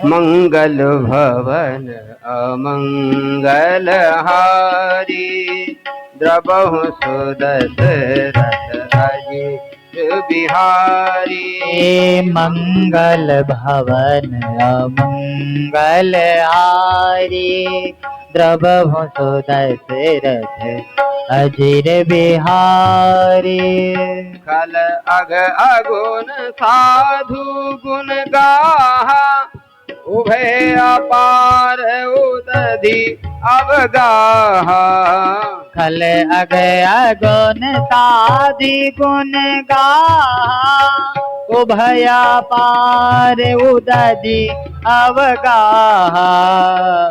मंगल भवन अमंगल हारी, द्रबहु सुदशरथ अजिर बिहारी। मंगल भवन अमंगल हारी, द्रबहु सुदशरथ अजिर बिहारी। खल अग अगुण साधु गुण गाहा, उभय अपार उदधि अवगाहा। खल अग अगुण साधि गुण गाहा, उभय अपार उदधि अवगाहा।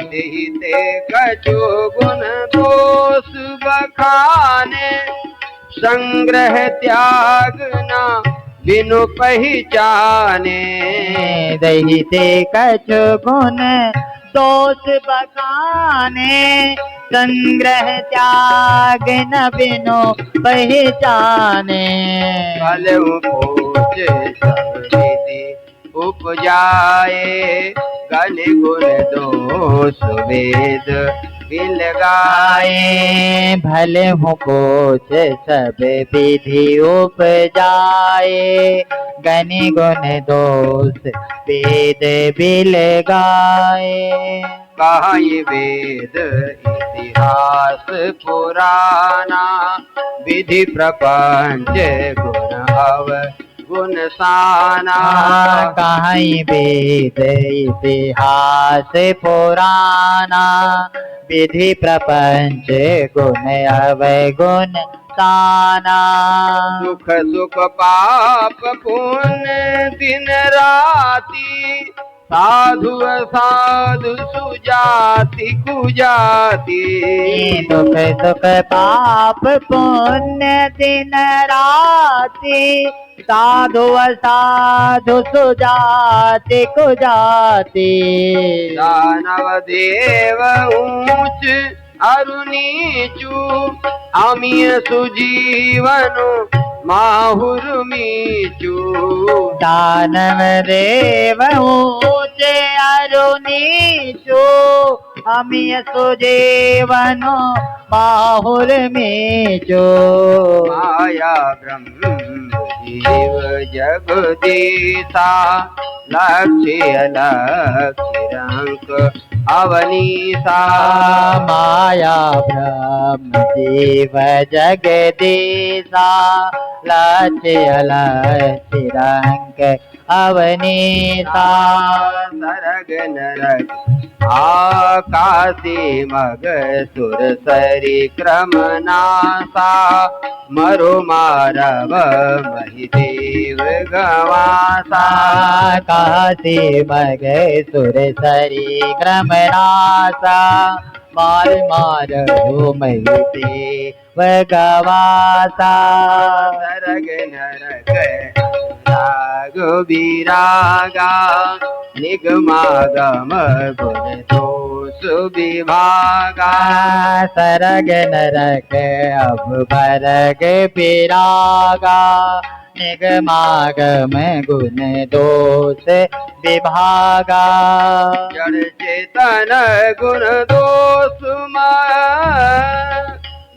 तेहि ते कछु गुण दोष बखाने, संग्रह त्याग न बिनु पहचाने। दही ते कछु गुण दोष बखाने, संग्रह त्याग न बिनु पहचाने। फल उपोच सब विधि उपजाए, गण गुण दोष वेद बिल गाए। भल हो पोच सब विधि उपजाए, गनि गुण दोष वेद बिल गाए। कहाई वेद इतिहास पुराना, विधि प्रपंच गुण अव गुण साना। कहाई वेद इतिहास पुराना, विधि प्रपंच गुण अवय गुण ताना। सुख सुख पाप पुण्य दिन राति, साधु असाधु सुजाति कुजाति। दुख सुख पाप पुण्य दिन राति, साधु असाधु सुजाति कुजाति। दानव देव ऊंच अरु नीचु, अमीय सुजीवनु माहुर मीचु। दानव देव ऊंच अरु नीचु, अमीय सुजीवनु माहुर मीचु। माया ब्रह्म जीव जगदीशा, लक्ष्य लक्ष्य रंक अवनीसा। माया ब्रह्म जीव जगदीशा, लक्ष्य लक्ष्य रंक अवनीसा। सरग नरक आकाशी मग सुर सरी क्रम नासा, मरु मारव महिदेव गवासा। काशी मग सुर सरी क्रम नासा, मार मार हो महिदेव गवासा। सरग नरक राग विरागा, निगमागम गुण दोष विभागा। सरग नरक अब भरग विरागा, निगमागम गुण दोष विभागा। जड़ चेतन गुण दोष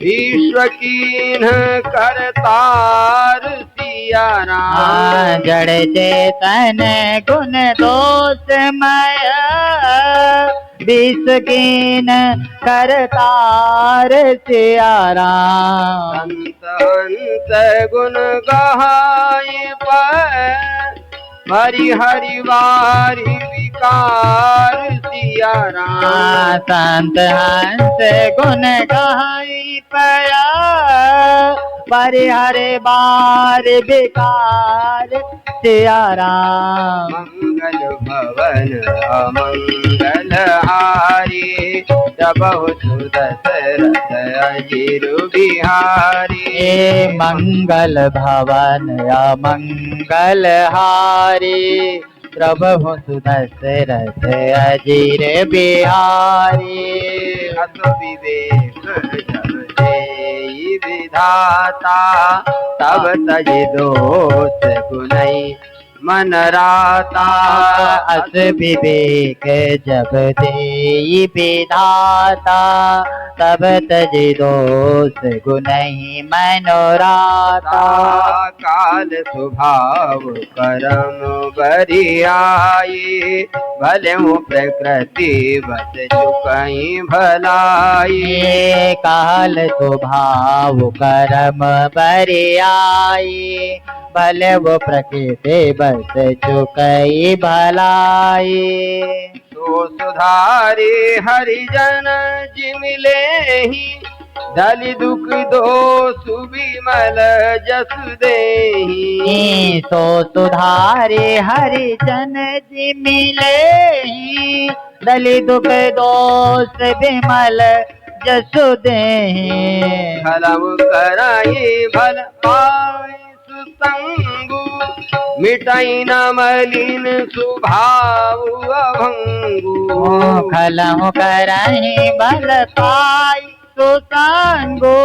विश्व कीन करतार सिया राम। जड़ चेतन गुण दोषमय, विश्व कीन करतार सिया राम। संत हंस गुण गहाय पर, हरि हरि वारी विकार सिया राम। संत हंस गुण गाई पया, परिहरे बार विकार सिया राम। मंगल भवन अमंगल हारी, प्रभु सुदशरथ अजिर बिहारी। मंगल भवन अमंगल हारी, प्रभु सुदशरथ अजिर बिहारी। अस विवेक जब देई विधान, विधाता तब तज दोष गुनई मन राता अस विवेक जब देई विधाता तब तज दोष गुनहि मनोराता काल स्वभाव कर्म बरियाई भले प्रकृति बस चुकई भलाई काल स्वभाव कर्म बरियाई भले वो प्रकृति बस चुकई भलाई तो सुधारे हरिजन जिमिले ही दलि दुख दोष विमल जस देहि तो सुधारे हरिजन जी मिले दलि दुख दोष विमल जसु देहि भलम कराई भल पाए सुसंगु मिटाई न मलिन स्वभाव अभंगु खलम करहि बल पाई सुसंगो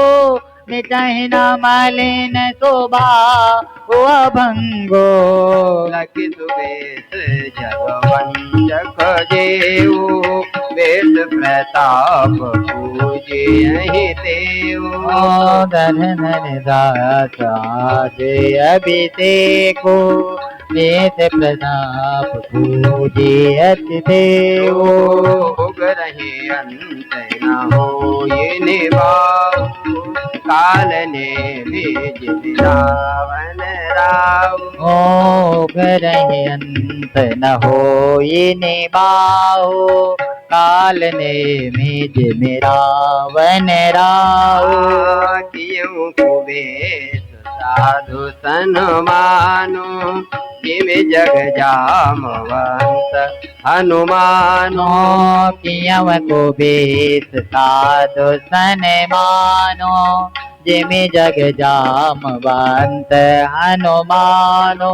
मिटहि न मलिन स्वभाव अभंगो लखि सुबेश जग वंचक जेऊ वेद प्रताप पूजे अहि देव धन दाता जे अभिषेको वेद प्रताप पूजे अति देव भोग रहे अंत न हो ये निभाव काल ने भेज रावण राव रहे अंत न हो ये निभाओ काल ने मेज मेरा वन राव क्यों कुबेश साधु सन मानो जिम जग जामवंत हनुमानो कियव को बेस साधु सन मानो जिमि जग जामवंत हनुमानो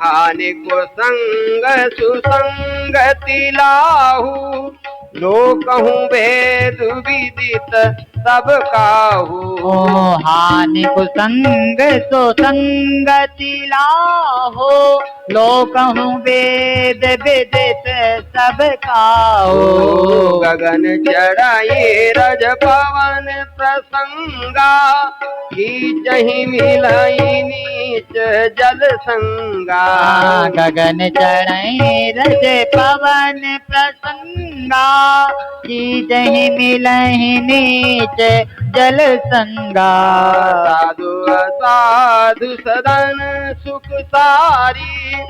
हानि को संग सुसंगति लाहू लोकहु भेद विदित सब काहू हानि कुसंग सो संगति लाहो लोकहु वेद विदित सब काहू गगन चढ़ाई रज पवन प्रसंगा कीचहि मिलाई नीच जल संगा गगन चढ़ई रज पवन प्रसंगा कीचहि मिलहि नीच जल संगा साधु साधु सदन सुख सारी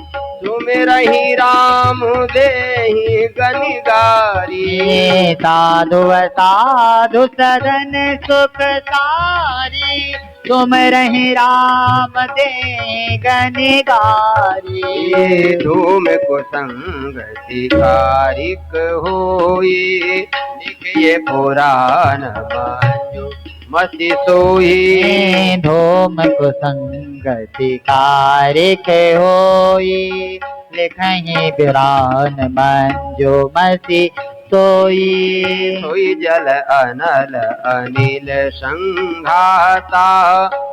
तुम रही राम देहि गनिगारी साधु साधु सदन सुख सारी तुम रही राम दे गनिगारी धूम को संगति कारिक होई लिखिए पुराण मंजू मति सोई धूम को संगति कारिक होई लिखहि पुराण मंजू मति सोई सोई जल अनल अनिल संघाता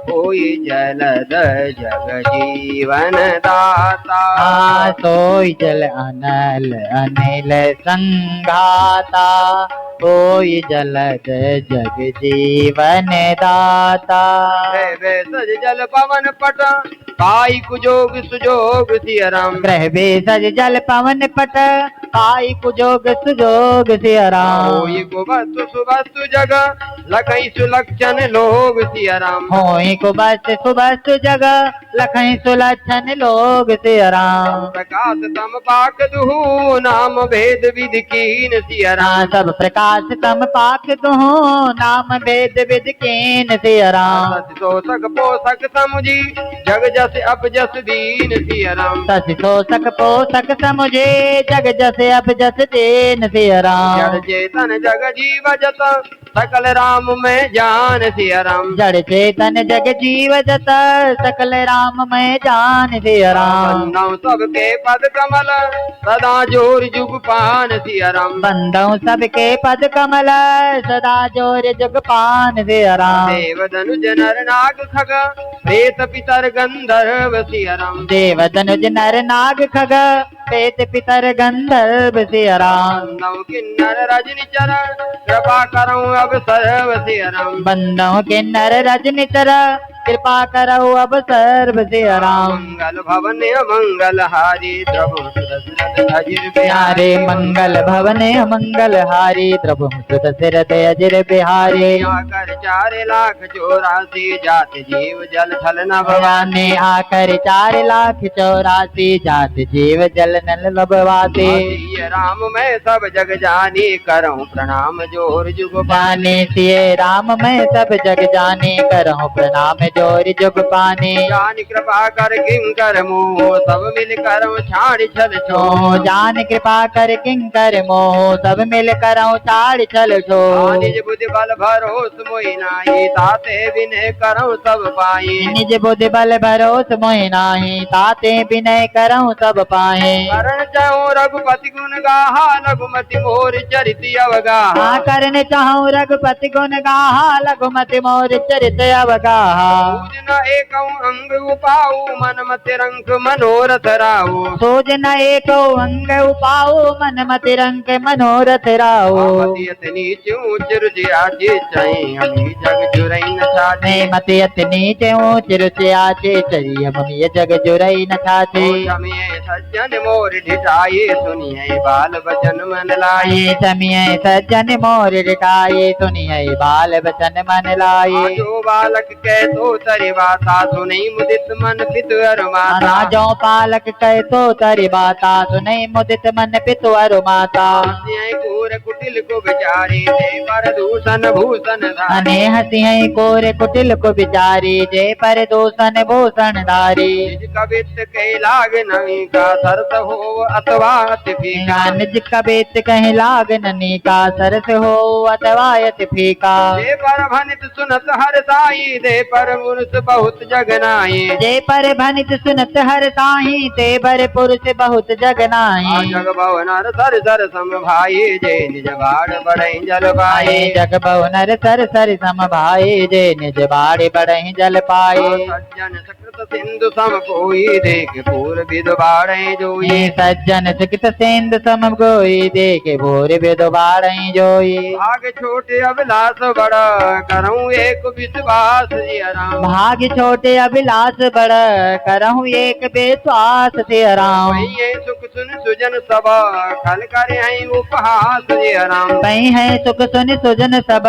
होई जलद जग जीवन दाता सोई जल अनल अनिल संघाता होई जलद जग जीवन दाता सज जल पवन पट पाई कुजोग सुजोग सिया राम ग्रह सज जल पवन पट पाई कुजोग सुजोग सिया राम होई को वस्तु सुवस्तु जग लखई सुलक्षण लोग सिया राम होई को बस सुबस्तु जग लखई सुलक्षण लोग सिया राम प्रकाश तम पाक दुहु नाम भेद विधि कीन सिया राम सब प्रकाश तम पाक दुहु नाम भेद विधि कीन सिया राम शोषक पोषक समुझी जग जस अब जस दीन सिया राम सस शोषक पोषक समुझे जग जस अब जस दीन सिया राम जड़ चेतन जग जीव जत सकल राम में जान सिया राम। जड़ चेतन जग जीव जत सकल राम मैं जान सिया राम। बंदौ सबके पद कमल सदा जोर जुग पान सिया राम। बंदौ सबके पद कमल सदा जोर जुग पान सिया राम। देव धनुज नर नाग खग प्रेत पितर गंधर्व सिया राम। देव धनुज नर नाग खग प्रेत पितर गंधर्व सिया राम। बंदौ किन्नर रजनी चर कृपा करऊं अब सर्व सिया राम। बंदौ किन्नर रजनी चर कृपा करो अब सर्व सिया राम। मंगल भवन मंगल हारी द्रवु दशरथ अजिर बिहारे मंगल भवन मंगल हारी द्रवु दशरथ अजिर बिहारे। आकर 4,84,000 जात जीव जल थल न भवाने आकर 4,84,000 जात जीव जल नल लभवाते। राम मैं सब जग जानी करऊं प्रणाम जोर जुग जाने सिए राम मैं सब जग जाने करहूँ प्रणाम जोर जुग पाने। जान कृपा कर किंकर मोह सब मिल कर छाड़ छल छो। जान कृपा कर किंकर मोह सब मिल कर छाड़ छल छो। निज बुद्धि बल भरोस मोहि नाहि ताते विनय करऊं सब पाए। निज बुद्धि बल भरोस मोहि नाहि ताते विनय करऊं सब पाए। करण चाहूं रघुपति गुण गाहा लघुमति मोर चरित अवगाहा। करन चाहूं रघुपति गुण गाहा लघुमति मोर चरित अवगाहा। सूझ न एकौ अंग उपाऊ मन मति रंग मनोरथ राऊ। सूझ न एको अंग उपाऊ मन मति रंग मनोरथ राऊ। मति अति नीच ऊंच रुचि आचे चाहे हमी जग जुरई न छाते। मति अति नीच ऊंच रुचि आचे चई हम ये जग जुरई न छाते। समिये सज्जन मोर ढिठाए सुनिए बाल बचन मन लाए। समिये सज्जन मोर ढिठाए सुनिए बाल बचन मन लाए। जो बालक कह तो तरि बाता सुनई मुदित मन पितु अरु माता। जो पालक कह तो तरि बाता सुनई मुदित मन पितु अरु माता। कोर कुटिल को बिचारी दे पर दूषण भूषण अने हसी है कोर कुटिल को बिचारी जय पर दूषण भूषण धारी। निज कवित कह लाग नवी का सरस हो अथवा अति फीका। निज कवित कह लाग ननी का सरस हो अथवा अति फीका। दे पर भनित सुनत हर साई दे पर मुनुष बहुत जगनाई। जय पर भनित सुनत हर साही ते बर पुरुष बहुत जगनाई। जग भवनर सर सर सम भाई जय निज बाड़ बढ़ई जल पाए। जग भवनर सर सर सम भाई जय निज बाड़ बढ़ई जल पाए। सज्जन सकृत सिंधु सम कोई देख पूर विद बाड़े जोई। सज्जन सकृत सिंधु सम कोई देख पूर विद बाड़े जोई। भाग छोटे अभिलाष बड़ा करऊं एक विश्वास जिया राम। भाग छोटे अभिलाष बड़ करहूँ एक विश्वास सिया राम। ये सुख सुन सुजन सब खल करे हैं उपहास जिया राम। कहीं है सुख सुन सुजन सब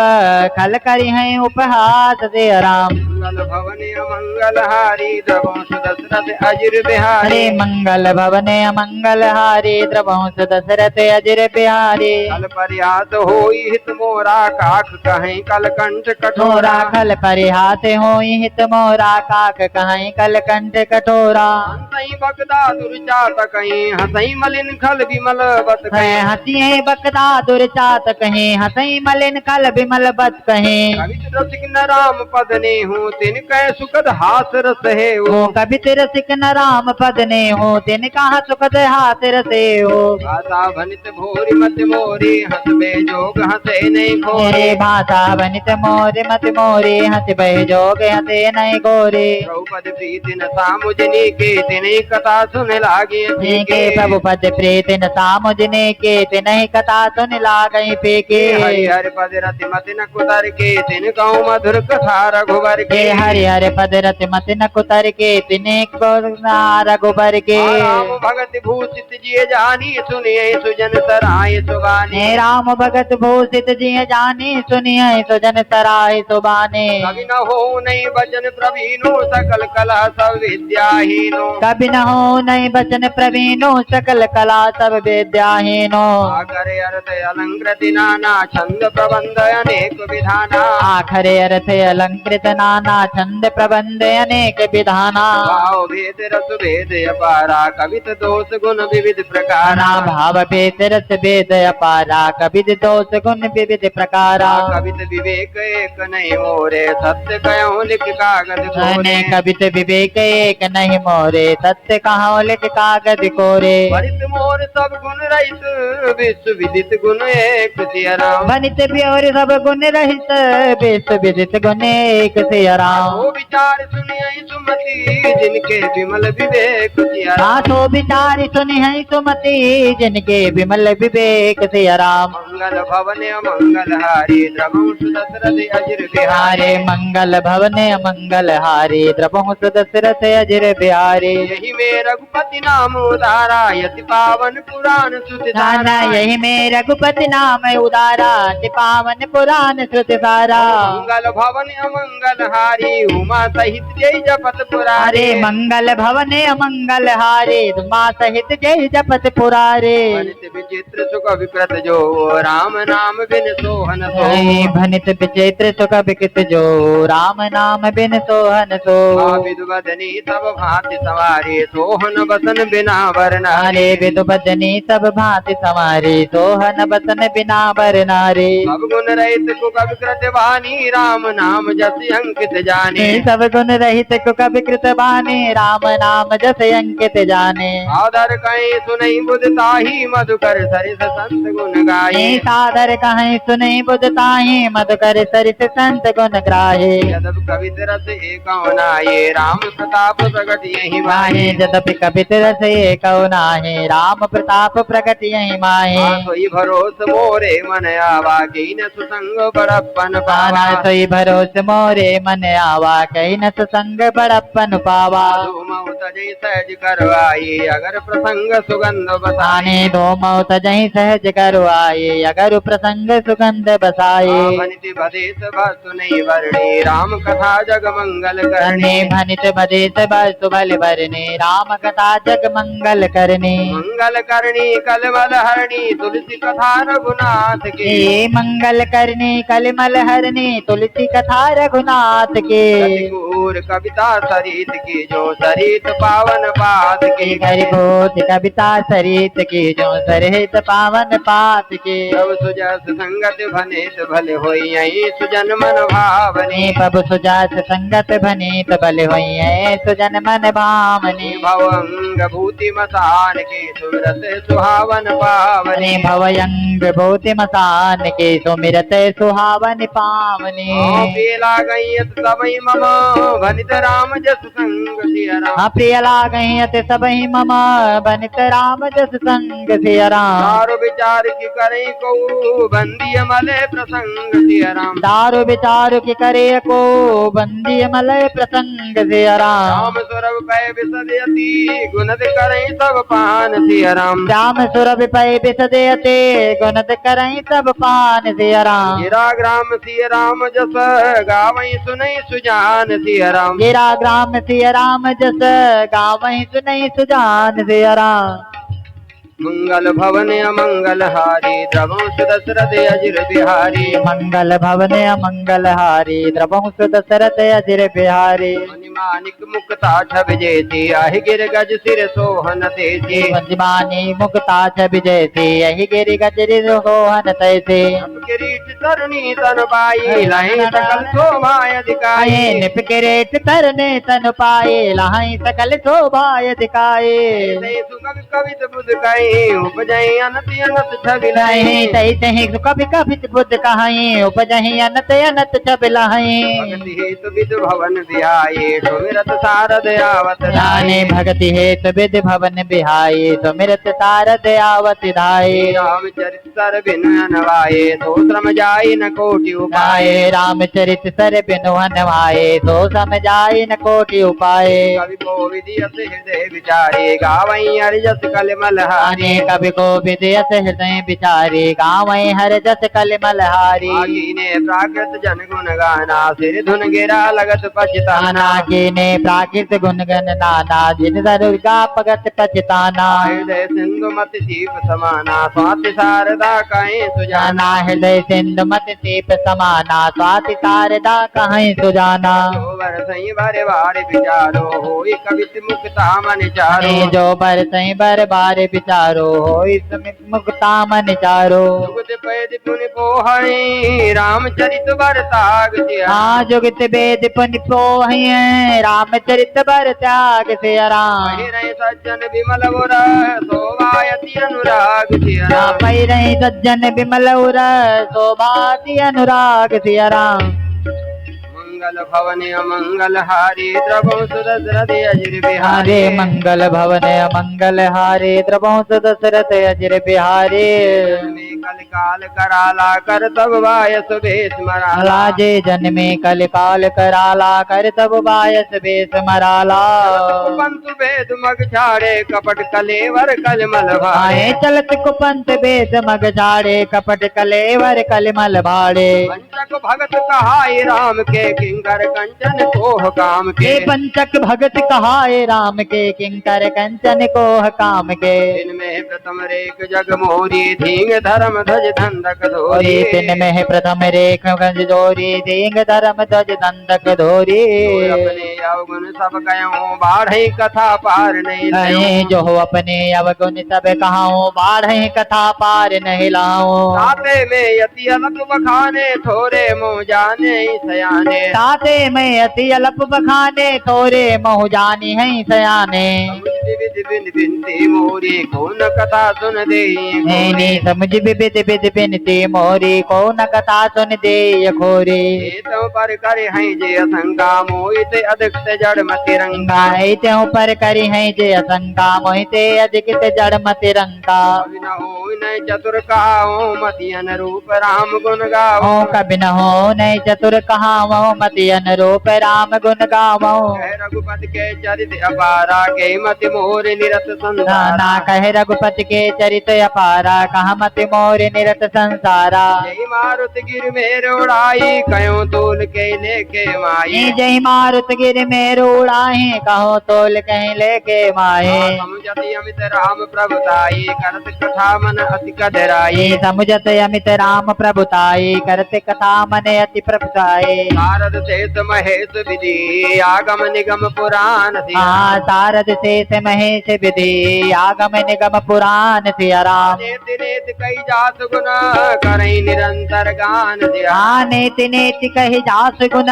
खल करी है उपहास सिया राम। मंगल भवन मंगल हारी द्रवंश दशरथ अजिर बिहारी। हरे मंगल भवन मंगल हारी द्रवंश दशरथ अजिर बिहारी। कल परिहास होई हित मोरा काख कहीं कल कंठ कठोरा। खल परिहास होई हित मोरा काख कहीं कल कंठ कठोरा। हंसई बगदा दुर्चात कहीं हंसई मलिन खल विमल बत कहीं। हंसी बकदा दुर्चात कहीं हंसई मलिन खल विमल बत कहीं। कवित रसिक न राम पद ने हूँ तिन कह सुखद हास रस है वो। कवित रसिक न राम पद ने हो तिन कहा सुखद हाथ रसे हो। भाषा भनित भोरी मत मोरी हंस बे जोग हंसे नहीं खोरे। भाषा भनित मोरे मत मोरे हंस बे जोग हंसे नहीं गोरे। द्रौपदी प्रीति न सामुजनी के तिने कथा सुन लागे के प्रभु पद प्रीत न सामुजने के तिनहि कथा सुन लागई फेके। हरि हरि पद रति मति न कुतर के तिन कहूँ मधुर कथा रघुवर के। हरि हरि पद रति मति न कुतर के तिने रघुबर के। राम भगत भूषित जिय जानी सुनिए सुजन सराय सुबानी। राम भगत भूषित जिय जानी सुनिए सुजन सराय सुबानी। कभी न हो नहीं बचन प्रवीणो सकल कला सब विद्याहीनो। कभी न हो नहीं बचन प्रवीणो सकल कला सब विद्याहीनो। आकर अर्थ अलंकृत नाना छंद प्रबंध अनेक विधाना। आखरे अर्थ अलंकृत नाना नाना छंद प्रबंध अनेक विधाना। भाव भेद रस भेद अपारा कवित दोष गुण विविध प्रकारा। नाना भाव भेद रस भेद अपारा कविद दोष गुण विविध प्रकारा। कवित विवेक एक नहीं मोरे सत्य कहूँ लिख कागज कोरे। कवित विवेक एक नहीं मोरे सत्य कहाँ लिख कागज कोरे। भरित मोर सब गुण रहित विश्व विदित गुण एक सिया राम। भनित और सब गुण रहित विश्व विदित गुण एक सिया राम। वो विचार सुनिए सुमति जिनके विमल विवेक सिया राम। तो विचार सुनि है सुमति जिनके विमल विवेक सिया राम। मंगल भवन अमंगल हारी द्रवहु सुदशरथ अजिर बिहारे। मंगल भवन मंगल हारी द्रवहु सुदशरथ अजिर बिहारे। यही में रघुपति नाम उदारा यति पावन पुराण श्रुति सारा। यही में रघुपति नाम उदारा अति पावन पुराण श्रुति सारा। मंगल भवन अमंगल हारी उमा सहित जय जपत पुरारे। मंगल भवन अमंगल हारे उमा सहित जय जपत पुरारे। भनित विचित्र सुख विकृत जो राम नाम बिन सोहन सो। भनित विचित्र सुख विकृत जो राम नाम बिन सोहन सो। विदुबदनी सब भांति सवारे सोहन बसन बिना वरनारे। विदुबदनी सब भांति सवारे सोहन बसन बिना वरनारे। सब गुण रहित कुक विकृत वाणी राम नाम जस अंकित जाने। सब गुण रहित कुक विकृत वाणी राम नाम जस अंकित जाने। आदर कहीं सुनई बुधताही मधुकर सरिस संत गुण गाये। सादर कहीं सुनई बुधताही मधुकर सरिस संत गुण ग्राहे। यद्यपि कवित रस एकौनाये राम प्रताप प्रगट यही माहे। यद्यपि कवित रस एकौनाहे राम प्रताप प्रगट यही माहे। सोई भरोस मोरे मन आवा कीन सुसंग बड़प्पन पावा। सोई भरोस मोरे मन आवा कहीं न सुसंग बड़प्पन पावा। जय सहज करवाये अगर प्रसंग सुगंध बसाने। दो मौत जही सहज करवाये अगर प्रसंग सुगंध बसाये। भनित भदेश वस्तु नहीं वर्णे राम कथा जग मंगल करने। भनित भदेश वस्तु बल वर्णे राम कथा जग मंगल करने। मंगल करणी कलमल हरणी तुलसी कथा रघुनाथ के। मंगल करनी कलमल हरणी तुलसी कथा रघुनाथ के। कविता सरित की जो सरित पावन पात के। हरिभूत कविता सरित की जो सरित पावन पात के। प्रभु सुजस संगत भनित भले होई सुजन मन भावनी। प्रभु सुजस संगत भनित भले होई सुजन मन भावनी। भवंग भूति मसान के सुमिरत सुहावन पावनी। भवयंग भूति मसान के सुमिरत सुहावन पावनी। बेला गई सबई मम भनित राम जस संग सिया राम। प्रिय लागत सबही मम बनित राम जस संग सिया राम। दारु विचार की करे को बंदी मले प्रसंग सिया राम। दारु विचार की करे को बंदी मलय प्रसंग सिया राम। राम सुरभ पै विसदयति गुणत करे सब पान सिया राम। राम सुरभ पै विसदयति गुणत करे सब पान सिया राम। गिरा ग्राम सिया राम जस गावई सुनई सुजान सिया राम। गिरा ग्राम सिया राम जस गावई सुनई सुजान सिया राम। मंगल भवन अमंगल हारी द्रवहु सुदशरथ अजिर बिहारी। मंगल भवन अमंगल हारी द्रवहु सुदशरथ अजिर बिहारी। मणिमानिक मुक्ता छब जैसी आहि गिर गज सिर सोहन तैसी। मणिमानी मुक्ता छब जैसी आहि गिर गज सिर सोहन तैसी। किरीट तरनी तन पाई लाहि सकल शोभाय दिखाए। निप किरीट तरने तन पाए लाहि सकल शोभाय दिखाए। कवित बुध कहे उपजहि अनत अनत छबिलाहि। तही तही कवि कवित बुध कहाई उपजहि अनत अनत छबिलाहि। भगति हेतु विद भवन बिहाए सुमिरत सारद आवत धाये। भगति हेतु विद भवन बिहाए सुमिरत सारद आवत धाये। रामचरित सर बिनु अनवाए तो श्रम जाय न कोटि उपाय। रामचरित सर बिनु अनवाए तो सम जाय न कोटि उपाय। कवि को विधि हृदय विचारे गावई हरि जस कलमल हारे। जाने कवि को विदयस हृदय विचारे गावै हर जस कलिमल हारी ने प्राकृत जन गुण गाना सिर धुन गिरा लगत पछताना कीने प्राकृत गुण गण नाना जिन दुर्गा पगत पछताना हृदय सिंधु मत दीप समाना स्वाति शारदा कहीं सुजाना हृदय सिंधु मत दीप समाना स्वाति शारदा कहीं सुजाना सही बारे बारे विचारो होई कवित मुक्ता मन चारो जो बर सही बर बारे विचारो होई मुक्ता मन चारो जुगत पैद पुनि पोहई रामचरित बर ताग हाँ जुगत वेद पुनि पोहई रामचरित बर त्याग सिया राम सज्जन विमल मुर शोभायति अनुराग पै रही सज्जन विमल उर शोभाति अनुराग सिया राम मंगल भवन अमंगल हारी द्रवो सुदशरथ अजिर बिहारी मंगल भवन अमंगल हारे द्रवो सुदशरथ अजिर बिहारी कल काल कराला कर तब वायस बेस मराला राजे जन्मे कल काल कराला कर तब वायस बेस मराला पंत वेद मग झाड़े कपट कलेवर कलमल भाए चलत कुपंत वेद मग झाड़े कपट कलेवर कलमल भाड़े पंचक भगत कहाई राम के किंकर कंचन कोह काम के पंचक भगत कहाए राम के किंकर कंचन कोह काम के इनमें प्रथम रेख जग मोरी धींग धर्म ध्वज दंडक धोरी दिन में प्रथम रेख गंज जोरी दींग धर्म ध्वज दंडक धोरी अपने अवगुण सब कहो बाढ़े कथा पार नहीं जो अपने अवगुण सब कहाऊं बाढ़े कथा पार नहीं लाऊं ताते में यति अलप बखाने थोड़े मोह जाने सयाने ताते में अति अल्प बखाने थोड़े मोह जानी है सयाने बिनती मोरी कौन कथा सुन दे समझ विविध विध बिनती मोरी कौन कथा सुन दे खोरे तो पर करे हैं जे असंका मोहित अधिक से जड़ मति रंगा त्यों पर करी है जे असंका मोहित अधिक से जड़ मति रंगा नहीं चतुर कहाओ मति अनुरूप राम गुण गाओ कभी न हो नहीं चतुर कहाओ मति अनुरूप राम गुण गावो रघुपति के चरित अपारा के मति मोर निरत संसारा कहे रघुपति के चरित अपारा कहा मति मोर निरत संसारा जय मारुत गिर में उड़ाई कहो तोल के लेके माई जय मारुत गिर में उड़ाई कहो तोल कहीं लेके माए समुझत अमित राम प्रभुताई करत कथा मन अति कदराई समुझत अमित राम प्रभुताई करत कथा मन अति प्रभुताई शारद शेष महेश विधि आगम निगम पुराण शारद शेष महेश विधि आगम निगम पुराण सिया राम नेति कई जास गुण करहि निरंतर गान दिया नेति नेति कही जास गुण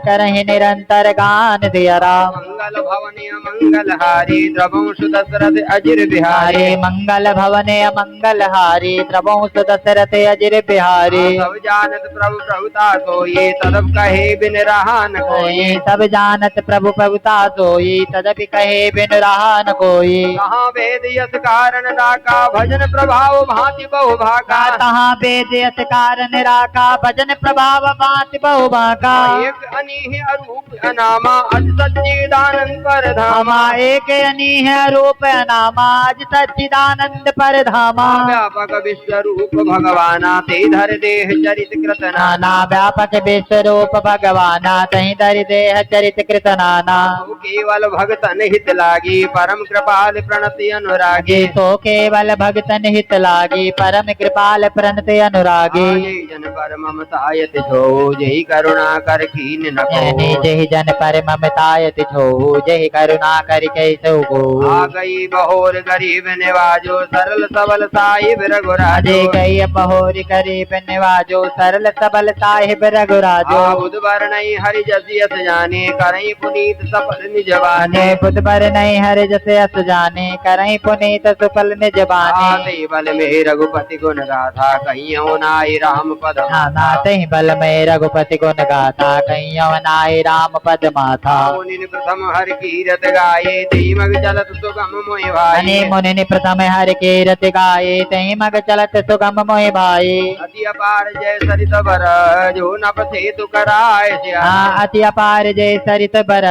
करहि निरंतर गान दिया राम मंगल भवन मंगल हारी द्रवंश दशरथ अजिर बिहारी मंगल भवन मंगल हारी द्रवंश दशरथ अजिर बिहारी सब जानत प्रभु प्रभुता सोई तदब कहे बिन रहा न कोई सब जानत प्रभु प्रभुता सोई तदपि कहे बिन रहा न कोई कहाँ वेद यस कारण राका भजन प्रभाव भांति बहु भाका कहाँ वेद यस कारण राका भजन प्रभाव भांति बहु भाका एक अनीह अरूप अनामा अज सच्चिदानंद पर धामा एक अनीह रूप अनामा अज सच्चिदानंद पर धामा व्यापक विश्व रूप भगवाना ते धर देह चरित कृत नाना व्यापक विश्व रूप भगवाना तहि धर देह चरित कृत नाना केवल भगतन हित लागी परम कृपाल प्रणति अनुरागी तो केवल भगतन हित लागी परम कृपाल प्रणति अनुरागी जन पर ममतायत छो जय करुणा कर कीन न जय जन पर ममतायत छो जय करुणा कर कैसे को आ गई बहोर गरीब निवाजो सरल सबल साहिब रघुराजो गई बहोर गरीब निवाजो सरल सबल साहिब रघुराजो बुध बर नहीं हरि जसी अस जाने करई पुनीत सफल निजवाने बुध बर नहीं हरि जसे अस जाने करई पुनीत सुफल निजवाने बल में रघुपति गुण गाथा कहियो नाई राम पद नाते बल में रघुपति गुण गाथा कहियो नाई राम पद माथा मुनि प्रथम हर कीरत गाये तेई मग चलत सुगम मोहि भाई मुनि प्रथम हर कीरत गाये तेई मग चलत सुगम मोहि भाई अति अपार जय सरित बर जो नभ सेतु कराए अति अपार जय सरित बर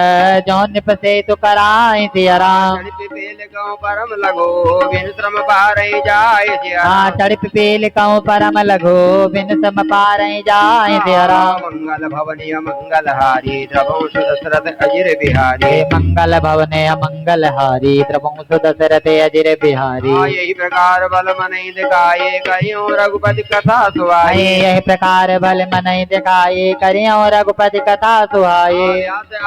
जो निप सेतु कराए सिया राम राम चढ़ पेल गौ परम लगो बिन श्रम पारई जाय सिया हाँ चढ़ पेल कहूँ परम लगो बिन सम पार जाय सिया राम मंगल भवनीय मंगल हारी द्रवंश दशरथ अजिर बिहारी हे मंगल भवने मंगल हारी द्रवंश दशरथ अजिर बिहारी यही प्रकार बल मनई दिखाए करियो रघुपति कथा सुहाई यही प्रकार बल मनई दिखाए करियो रघुपति कथा सुहाए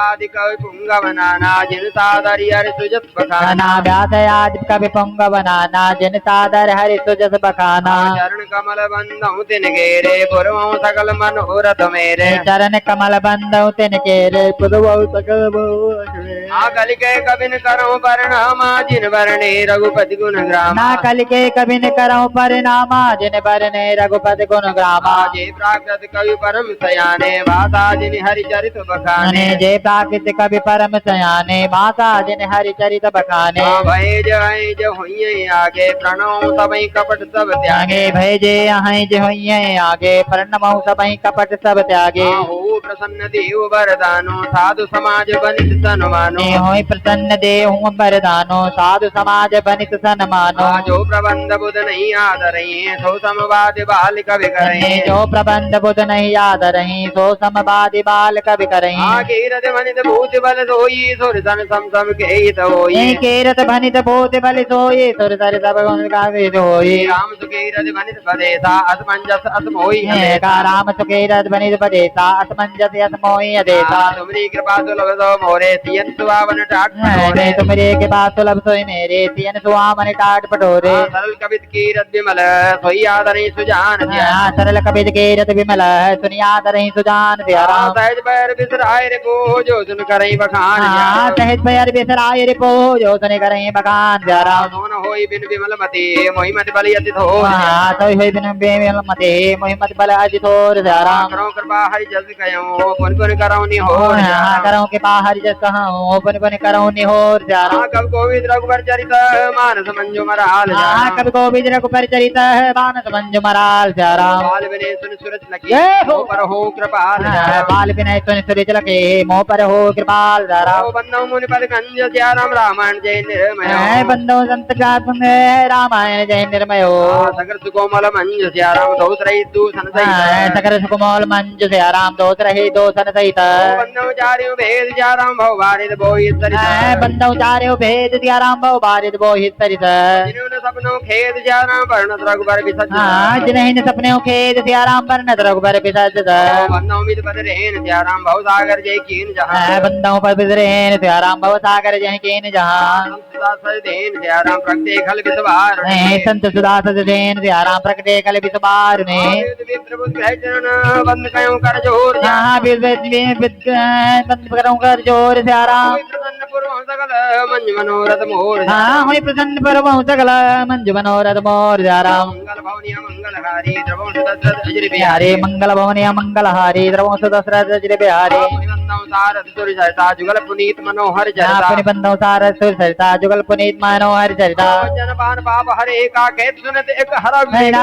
आदि कवि पुंगव नाना जिन सादर हरि सुजस बखाना व्यास आदि कवि पुंग बनाना जिन सादर हरि सुजस बखाना चरण कमल बंधु तिन गेरे पुरवऊ सकल मनोरथ मेरे चरण कमल बंधु तिन केरे पुरवऊ सकल कलि के कबिन करो परिणामा जिन वरणे रघुपति गुण ग्रामा ना कलि के कबिन करो परिणामा जिन वरणे रघुपति गुण ग्रामा जय प्राकृत कवि परम सयाने भाषा जिन हरि चरित बखाने जय प्राकृत कवि परम सयाने भाषा जिन हरि चरित बखाने भय जय हुई आगे प्रणव सबई कपट सब त्यागे भय जय अहि जय होइए आगे प्रणमौ सबई कपट सब त्यागे हो प्रसन्न देव वरदानो साधु समाज बनित सन्मानो होय प्रसन्न देव वरदानो साधु समाज बनित सन्मानो जो प्रबंध बुध नहीं आदरही सो समवाद बाल कवि करें जो प्रबंध बुध नहीं याद रही सो समवादि बाल कवि करही कीरत भनित भूत बल सोई सुर सन सम सम के हित होई कीरत भनित भूत बल सोई सुर सर सब गुण गावे होई राम सुकीरत भनित पदेता असमंजस असमोई राम सुकीरत भनित पदेता असमंजस असमोई अदेता तुमरी कृपा सुलभ दो मोरे सियन सुहावन टाट पटोरे तुमरे के पास सुलभ सोई मेरे सियन सुहावन टाट पटोरे सरल कवित कीरत विमल सोई आदरही सुजान सरल कवित कीरत विमल सुनी आदरही सुजान सहज पैर बिसराय रे को जो सुन करई बखान सहज पैर बिसराय रे को जो सुन करई बखान सोन होई बिन विमल मति मोहि मति बल अति थो तो होई बिन विमल मति मोहि मति बल अति थोर करो कृपा हरि जस कयो पुन पुन करौ नि हो करो कृपा हरि जस कहूं पुन पुन करौ नि होर कब गोविंद रघुवर चरित मानस मंजु मराल कब गोविंद रघुवर चरित मानस मंजु मराल बाल विनय सुन सूरज लगे पर हो कृपाल बाल विनय सुन सूरज लगे मोह पर हो कृपाल बंदो मुनि पद कंज सिया राम रामायण जय निर्मय बंदो संत रामायण जय निर्मय सकर सुकोमल मंज सिया राम दोष रहित दूषण सहित सकर सुकोमल मंज सिया राम दोष रहित दूषण सहित बंदो चार्यो भेद सिया राम भव बारिद बोहित सरित बंदो चार्यो भेद सिया राम भव बारिद बोहित सरित जिन्होंने सपनों खेद सिया राम वर्णत रघुबर विसर्ज जिन्हें सपने खेद सिया राम वर्णत रघुबर विसर्ज बंदो मित पद रेन सिया राम भव सागर जय कीन जहां बंदो पद रेन सिया राम भव सागर जय कीन जहां देन सिया राम प्रगटे खल विसवार संत सुदास देन सिया राम प्रगटे खल विसवार ने बंद कयो कर जोर बंद करो कर जोर सिया राम प्रसन्न पूर्व सकल मंज मनोरथ मोर हुई प्रसन्न पूर्व सकल मंज मनोरथ मोर सिया राम मंगल भवनिया मंगल हारी द्रवंश दशरथ अजिर बिहारी मंगल भवनिया मंगल हारी द्रवंश दशरथ अजिर बिहारी जुगल पुनीत मनोहर चरिता बंदो सार सुर सरिता जुगल पुनीत मनोहर चरिता जनपान पाप हरे एका कहत सुनत एक हर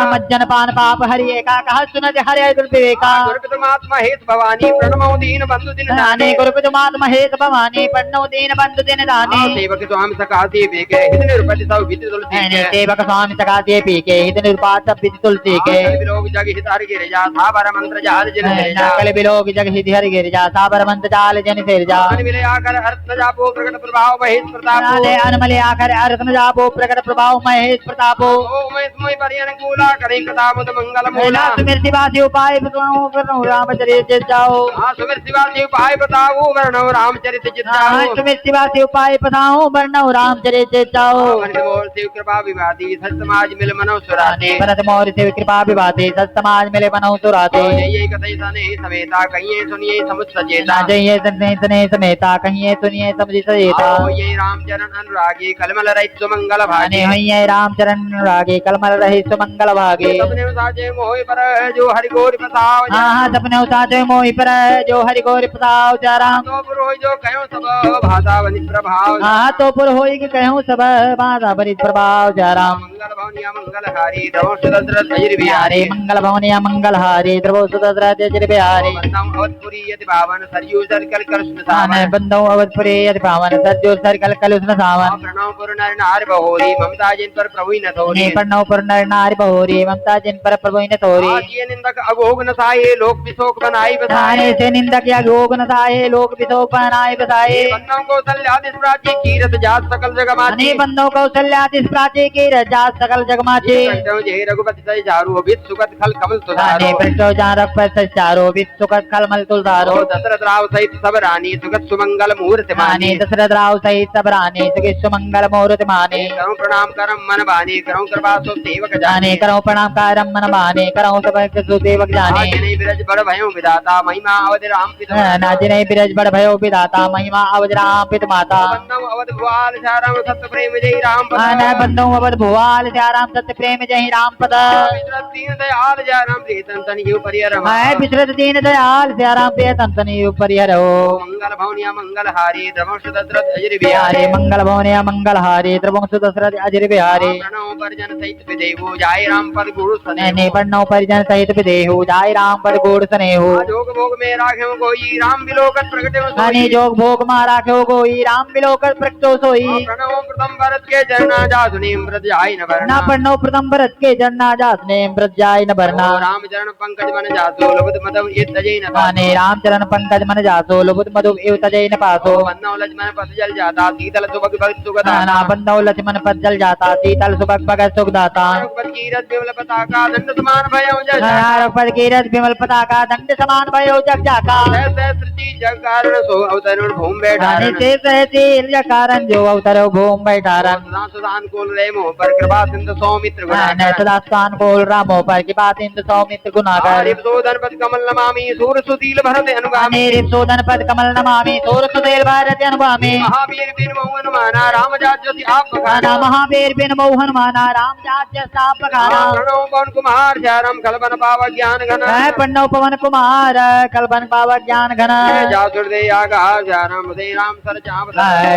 मज्जन पान पाप हरि एका कह सुनत हरि विवेका गुरुपितमात्मा हेत भवानी प्रणमो दीन बंधु दिन दाने गुरुपितमात्मा हेत भवानी प्रणमो दीन बंधु दिन दाने सेवक स्वामी सकाती पीके हित निरुपति सब विधि तुलसी के सेवक स्वामी सकाती पीके हित निरुपति सब विधि तुलसी के लोग जग हित हरि गिरिजा साबर मंत्र जाल जिन कल बिलोग जग हित हरि गिरिजा साबर मंत्र जाल जन सिरजा मिले आकर अर्थ न जापो प्रकट प्रभाव महेश प्रताप अनमले आकर अर्थ न जापो प्रकट प्रभाव महेश प्रतापो मैं परियन कूला करें कथा मुद मंगल मूला सुमिर शिवासी उपाय बताओ करो रामचरित जाओ सुमिर शिवासी उपाय बताओ वर्णो रामचरित जाओ सुमिर शिवासी उपाय बताओ वर्णो रामचरित जाओ मोर शिव कृपा विवादी सत समाज मिल मनो सुराते भरत मोर शिव कृपा विवादी सत समाज मिले मनो सुराते जय कथई सने समेता कहिए सुनिए समुच सचेता जय सने समेता कहिए सुनिए समझी सचेता ये रामचरण अनुरागी कलमल रहित सुमंगल भागे ये रामचरण अनुरागी कलमल रहित सुमंगल भागे सपने साजे मोहि पर जो हरि गौर प्रताप हाँ सपने साजे मोहि पर जो हरि गौर प्रताप चाराम तो पुरोहि जो कहो सब भाषा बनित प्रभाव हाँ तो पुरोहि के कहो सब भाषा बनित प्रभाव चाराम मंगल भवनिया मंगलहारी द्रवो सुदशरथ अजर बिहारी बिहारी मंगल भवनिया मंगलहारी द्रवो सुदशरथ अजर बिहारी बंदम अवधपुरी यति पावन सरयू सर्कल कृष्ण आने सावन बंदो अवधपुरी यति पावन सज्जो सर्कल कलुष्ण सावन प्रणव पुर नर नार बहोरी ममता जिन पर प्रभु न थोरी ने पन्नौ पर नर नारी बहोरी ममता जिन पर प्रभु न तोरी आजिय निंदक अघोग न साये लोक विशोक बनाई आने बसाए से निंदक या योग न साये लोक विशोक बनाए बसाए बंदम कौशल्यादि प्राची कीरत जात सकल जग अने माची बंदो कौशल्याति प्राचे के रजा सकल जगमाचे कंठो जे रघुपति सहि जारू वित सुगत खल कमल आने सुधारो पृष्ठो जारक पर सचारो विश्वकत कलमल तुलधारो दशरथ राव सहित सब रानी सुगत सुमंगल मुहूर्त आने मानी दशरथ राव सहित सब रानी सुगेश मंगल मुहूर्त माने करो प्रणाम करम मन बानी करो कृपा सो सेवक जाने जाने करो प्रणाम कारम मन माने करो सब सुदेवक जाने आजने विरज बड़ भयो विदाता महिमा अवध राम पिता नाजिने बिरज बड़ भयो विदाता महिमा अवध राम पित माता बंदम अवध भुआल शारम सत्य प्रेम जय राम आना बंदो अवध भुवाल श्याराम सत्य प्रेम जय राम पद दीन दयाल जय राम प्रीतम तनियो परिहर मैं विश्रत दीन दयाल श्याराम पे तंतनी परिहरो मंगल भवनिया मंगल हारी द्रवंश दशरथ अजर बिहारी बिहारी मंगल भवनिया मंगल हारी त्रिवंश दशरथ अजर बिहारी प्रणव परिजन सहित विदेवो जय राम पद गुरु सने ने पन्नौ परिजन सहित विदेहु जाय राम पर गोड़ स्नेहु जोग भोग में राखे कोई राम बिलोकत प्रगटे आने जोग भोग मारा क्यों गोई राम बिलोकर प्रकटो सोई प्रणव प्रथम भरत के चरणा जा सुनी मृत जाय न ना भरना पन्नो प्रथम भरत के जन्ना जात ने मृत जाय न भरना राम चरण पंकज मन जासो लुबत मदव ये तजय न आने राम चरण पंकज मन जासो लुबुत मधु एव तजय न पासो वन्नव लक्ष्मण पथ जल जाता शीतल सुभग भक्त सुगता ना बंदौ लक्ष्मण पद जल जाता शीतल सुभग भगत सुख दाता रघुपति की रथ विमल पताका दंड समान भयउ जय रघुपति की रथ विमल पताका दंड समान भयो जग जाका सहस्र चीज जग कारण सो अवतरण भूम बैठा आने से सहसी कारण जो अवतरो भूम बैठारन सदा सुदान कोल रे मोह पर कृपा सिंधु सौमित्र आने गुणाकर सदा स्थान कोल रामो पर की बात इंद्र सौमित्र गुनाकर रिपसोदन पद कमल नमामि सूर सुशील भरत अनुगामी आने रिपसोदन पद कमल नमामि सोर सुदेल भारत अनुगामी महावीर बिन मोहन माना राम जाज्योति आप आना बखाना महावीर बिन मोहन माना राम जात साप बखाना प्रणव पवन कुमार श्याम कलबन पाव ज्ञान घन है पन्नौ पवन कुमार कलबन पावक ज्ञान घन जासुरदे आगा श्याम उदय राम सर चाप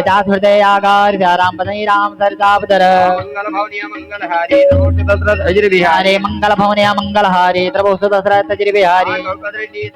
जात हृदय आगार राम पदई राम सर जापदर मंगल भवनिया मंगल हारी दोष दशरथ अजर बिहारी हरे मंगल भवन मंगल हारे द्रवो दशरथ तजरि बिहारी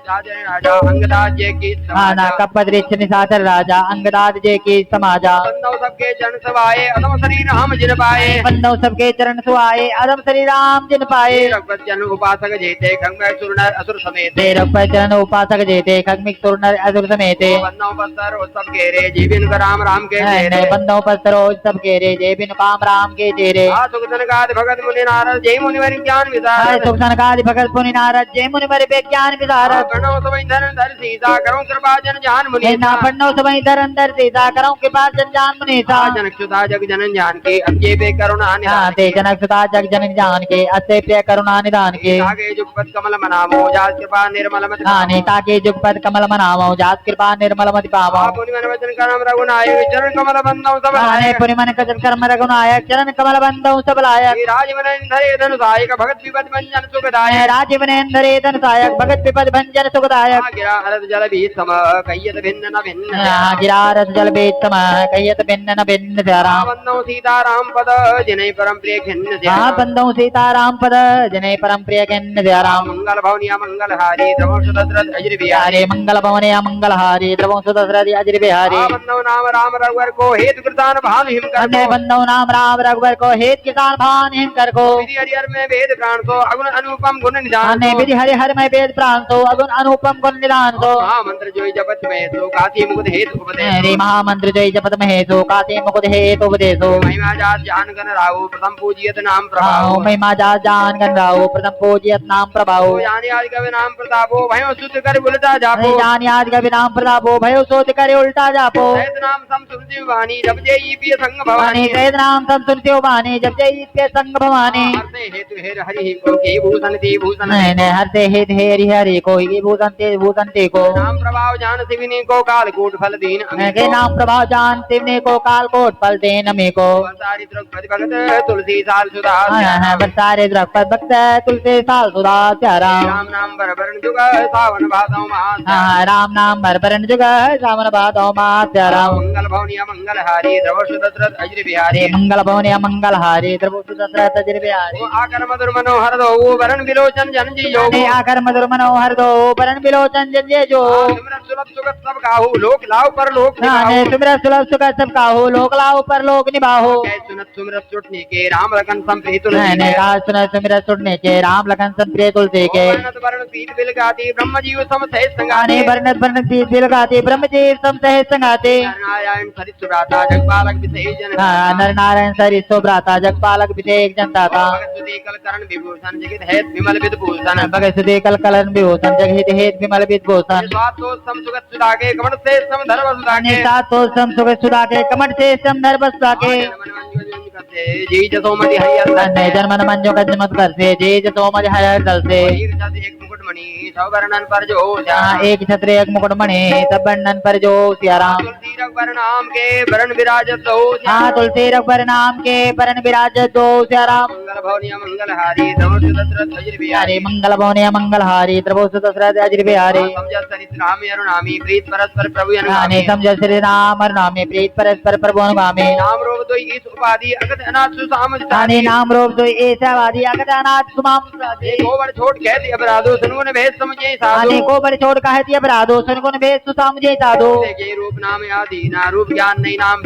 राजा अंगदाज जय की आना कपद्रिच निशाचर राजा अंगदाद जय की समाजा बंदव सबके जन सवाए अदम श्री राम जिन पाए बंदो सबके चरण सुआए अदम श्री राम जिन पाए रघुपति जन उपासक जेते खंग सुर नर असुर समेत तेरह पर चरण उपासक जेते खग्मिक सुर नर असुर समेते बंदव बस्तर सब घेरे जीविन का राम राम के तेरे बंदो पर सरोज सब घेरे जय बिन काम राम के तेरे सुखदन का भगत मुनि नारद जय मुनि वरि ज्ञान विदार सुख सनकादि भगत पुनि नारद जय मुनि वर विज्ञान विदारद प्रणव सब धन धर सीता करो कृपा जन जान मुनि ना पन्नो सबई धर अंदर सीता करो के पास जन मुनि सा जनक सुधा जग जनन जान के अज्ञे बे करुणा निधान ते जनक सुता जग जनक जान के अस्य प्रिय करुणा निदान के आगे जुगपत कमल मनामो जात कृपा निर्मल मत आने ताके जुगपद कमल मनावो जात कृपा निर्मल मति पावो आप मुनि मन वचन करम रघुनायक चरण कमल बंदौ सब आने लायक पुनि मन कजन कर्म रघुनायक चरण कमल बंदौ सब लायक राज मन धरे धनु सायक भगत विपद भंजन सुखदायक राजीव नेन्द्रे धन सायक भगत विपद भंजन सुखदायक गिरा हरद जल भी सम कय्यत भिन्न न भिन्न गिरारस जल बेत सम कहियत भिन्न न भिन्न राम बंदौ सीता राम पद जिनै परम प्रिय खिन्न बंदौ सीता राम पद जने परम प्रिय किन्न राम मंगल भवनिया मंगल हारी द्रवंश दशरथ अजर बिहारी हरे मंगल भवन या मंगल हारी द्रवंश दशरथ अजर बिहारी बंदौ नाम राम रघुवर को हेतु कृतान भानु हिम कर अन्य बंदौ नाम राम रघुवर को हेत किसान भान हिम कर को विधि हरिहर में वेद प्राण सो अगुण अनुपम गुण निधान अन्य विधि हरि हर में वेद प्राण सो अगुण अनुपम गुण निदान सो महामंत्र जोई जपत में सो काती मुकुद हेतु उपदेश हरे महामंत्र जय जपत महेशो काते मुकुद हेत उपदेशो महिमा जात जान गण राहु प्रथम पूजियत नाम प्रभाव महिमा जान गण राहो प्रथम पूजियत नाम प्रभाव जानी आदि कवि नाम प्रतापो भयो सुत कर बुलता जापो जान याद कवि नाम प्रतापो भयो सोच करे उल्टा जापो सहित नाम सम सुनती वाणी जब जय पिय संग भवानी भवानी वेद नाम सब सुनते बानी जब जय पे संग भवानी हरते हेतु हेर हरि को के भूषण ती भूषण ने हर से हेत हेरि हरि को ही भूषण ते को नाम प्रभाव जान सिविनी को काल कूट फल दीन के नाम प्रभाव जान तिवने को काल कोट फल दे नमे को सारी द्रौपदी भगत तुलसी साल सुधा सारे द्रौपद भक्त तुलसी साल सुधा राम राम नाम बरबरण जुग सावन भादौ मास राम नाम भरभरण जुग सावन भादौ मास राम मंगल भवनिया मंगल हारी द्रवश दशरथ अजर बिहारी मंगल भवन या मंगल हारी द्रवोसु दशरथ अजिर बिहारी वो आकर मधुर मनोहर दो वरण विलोचन जन जी जो आकर मधुर मनोहर दो वरण बिलोचन जन जी जो सिमरन सुलभ सुगत सब गाहु लोक लाओ पर लोक सुमिरत सुलभ सुख सब काहू लोक लाओ पर लोक निभाहो सुनत सुमिरत सुटने के राम लखन संप्रीत मैंने कहा सुन सुमिरत सुनने के राम लखन संप्रिय तुलसी के वर्ण पीत बिल गाती ब्रह्म जीव सम सहित गाने संगाते वर्णत वर्णत पीत बिल गाते ब्रह्म जीव सम सहित संगाते नारायण सरित सुराता जगपालक विषय जन नर नारायण सर भ्राता जगपालक विषेक जनता था कल करण विभूषण जगित हेत विमल विभूषण भगत सुदे कल कलन विभूषण जगहित हेत विमल विभूषण स्वातो सम सुगत सुधा के कमर से सम धर्म सुधा के सात तो सम सुख सुधा के कमट से सम धर्म सुधा के जी जसोमति हरियर जन्मन मंजो का जमत कर से जे जसोमति हरियर दल से एक मुकुट मणि सब वर्णन पर जो एक छत्र एक मुकुट मणि सब वर्णन पर जो सियाराम तुलसी रघुवर नाम के वरण विराजत हो तुलसी रघुवर नाम के वरण विराजत दो सियाराम मंगल भवनिया मंगल हारी दशरथ अजिर बिहारी मंगल भवनिया मंगल हारी द्रवोसु दशरथ अजिर बिहारी समझ सरित राम अरुणामी प्रीत परस्पर प्रभु अनुगामी समझ श्री राम अरुणामी प्रीत परस्पर प्रभु अनुगामी नाम रूप दो इस उपाधि अगत अनाथ सुसाम नाम रूप दो ऐसा वादी अगत अनाथ सुमाम गोबर छोड़ कहती अपराधो सुनगुन भेद समझे साधु को बड़े छोड़ कहती अपराधो सुनगुन भेद सुसामुझे साधु के रूप नाम आदि ना रूप ज्ञान नहीं नाम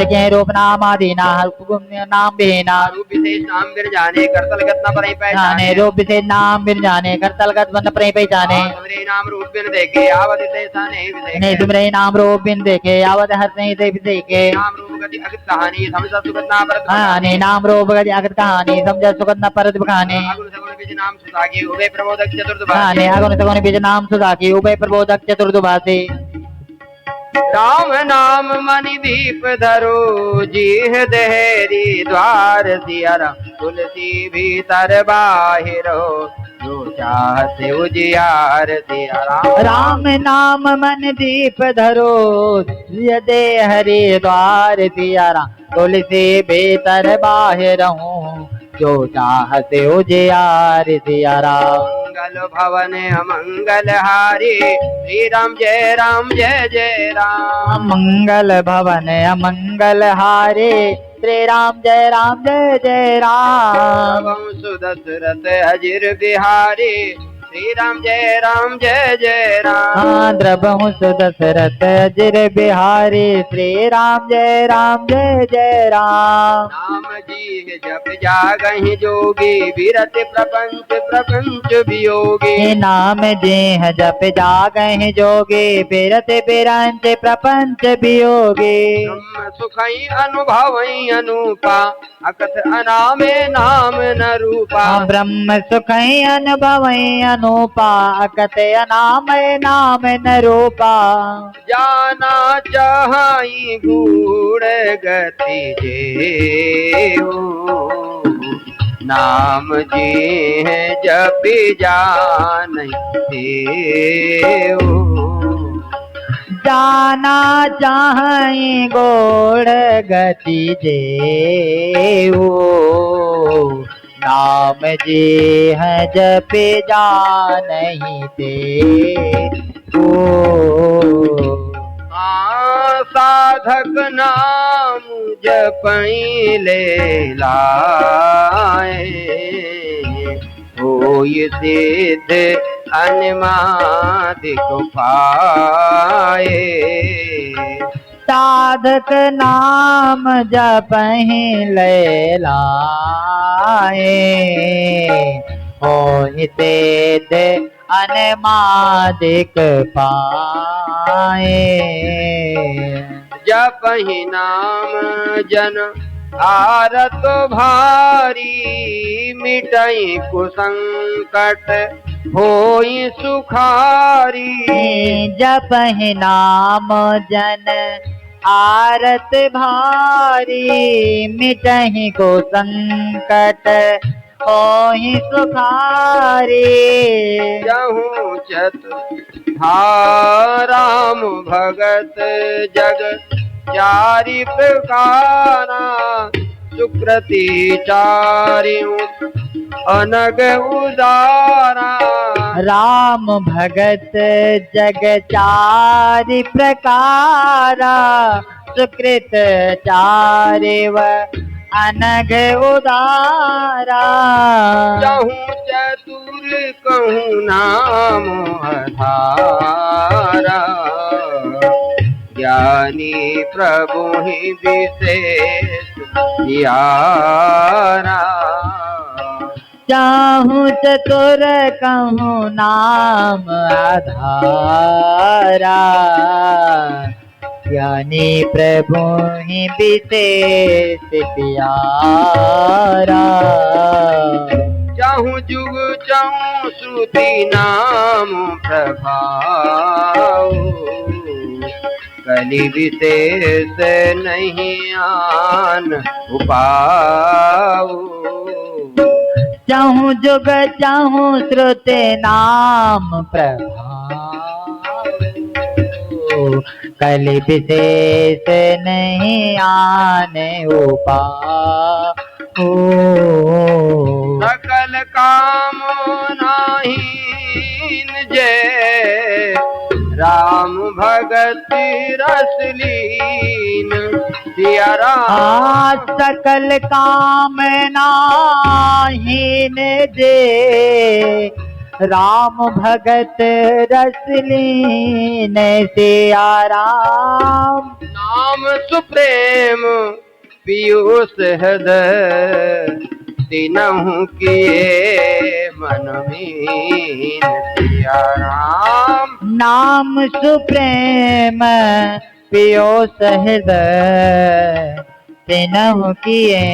के रूप नाम आदि नाम बेना रूप विशेष नाम बिर जाने करतलगत न पर पहचाने रूप विशेष नाम बिर जाने करतलगत बन पर पहचाने तुमरे नाम रूप बिन देखे आवत देसा नहीं तुमरे नाम रूप बिन देखे आवत हर नहीं देखे नाम रूप गति अगत कहानी समझ सुगत ना परत नाम रूप गति अगत कहानी समझ सुगत न परत बखाने अगुण सगुण बीज नाम सुधा के उभय प्रबोधक चतुर्थ अगुण सगुण बीज नाम सुधा के उभय प्रबोधक चतुर्दुभाषी राम नाम मणि दीप धरो जीह देहरी द्वार सिया तुलसी भीतर बाहिरो जो चाहते उजियार सिया राम नाम मन दीप धरो दे हरि द्वार सिया तुलसी भीतर बाहिर हूँ जो चाहते उजियार सिया मंगल भवन मंगल हारी श्री राम जय जय राम मंगल भवन मंगल हारे श्री राम जय राम सुदशरथ अजिर बिहारी श्री राम जय राम द्रवहु दशरथ अजिर बिहारी श्री राम जय राम नाम जी जप जागहि जोगी विरत प्रपंच वियोगी नाम जी जप जागहि जोगी विरत प्रपंच वियोगी ब्रह्म सुखई अनुभवई अनुपा अकथ अनामे नाम न रूपा ब्रह्म सुखई अनुभवई अनुपा अकथ अनामे नाम न रूपा जाना चाहई गूढ़ गति जे नाम जी है जप जान जाना चाहे गोड़ गति जेऊ नाम जी है जप जानहि दे साधक नाम जपई ले लाए होय सिद्ध अनमादिक पाए साधक नाम जपहि ले लाए होय सिद्ध अनमादिक पाए जपहि नाम जन आरत भारी मिटई कुसंकट होई सुखारी जपहि नाम जन आरत भारी मिटहि को संकट होहि सुखारी जहूँ चत राम भगत जग चारि प्रकारा सुकृति चारियों अनग उदारा राम भगत जग चारि प्रकारा सुकृत चारिव अनघ उदारा। कहूँ चतुर कहूँ नाम आधारा, ज्ञानी प्रभु ही विशेष यारा। चाहूं चतुर कहूँ नाम आधारा, ज्ञानी प्रभु ही विशेष प्यारा। चाहूँ जुग चाहूँ श्रुति नाम प्रभाव, कलि विशेष नहीं आन उपाऊ। चाहूं जुग चाहूं श्रुति नाम प्रभाव, कलि विशेष नहीं आने उपाऊ। सकल काम नाहीन जय, राम भगत रस लीन सिया राम। सकल काम नाहीन जे, राम भगत रस लीन सिया राम। नाम सुप्रेम पीयूष हृदय, तीनहु किए मन मीन सिया राम। नाम सुप्रेम पीयूष हृदय, तीनहु किए